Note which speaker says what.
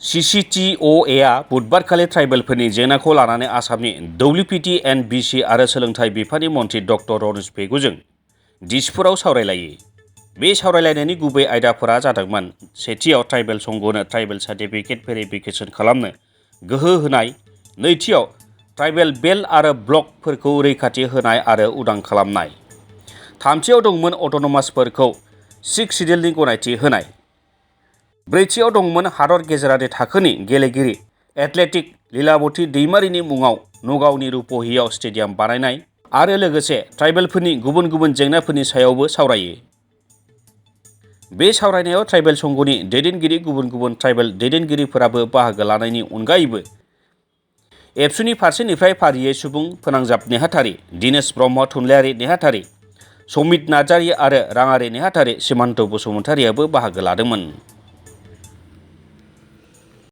Speaker 1: Cctoa बुधबारखालि ट्राइबेलफोरनि जेंनाखौ लानानै आसामनि Wpt&Bc आरो सोलोंथाइ बिफाननि मन्थ्रि डक्टर रन'जजों दिसपुराव सावरायलायो। बे सावरायलायनायनि गुबै आयदाफोरा जादोंमोन सेथियाव ट्राइबेल संघनो ट्राइबेल सार्टिफिकेट भेरिफिकेसन खालामनो गोहो होनाय, नैथियाव ट्राइबेल बेल्ट आरो ब्लकफोरखौ रैखाथि होनाय आरो उदां खालामनाय, थामथियाव दंमोन अट'नमासफोरखौ 6 सिडिउलनि गनायथि होनाय, ब्रैथियाव दंमोन हादर गेजेरारि थाखोनि गेलेगिरि एथलेटिक लीलावती दैमारिनि मुङाव नगावनि रुपहियाव स्टेडियाम बानायनाय आरो लोगोसे ट्राइबेलफोरनि गुबुन गुबुन जेंनाफोरनि सायावबो सावरायो। बे सावरायनायाव ट्राइबेल संघनि दैदेनगिरि गुबुन गुबुन ट्राइबेल दैदेनगिरिफोराबो बाहागो लानायनि अनगायैबो एबसुनि फारसेनिफ्राय फारियै सुबुं फोनांजाब नेहाथारि दिनेश ब्रह्म, थुनलाइयारि नेहाथारि समित नार्जारि आरो राङारि नेहाथारि सिमान्त बसुमतारियाबो बाहागो लादोंमोन।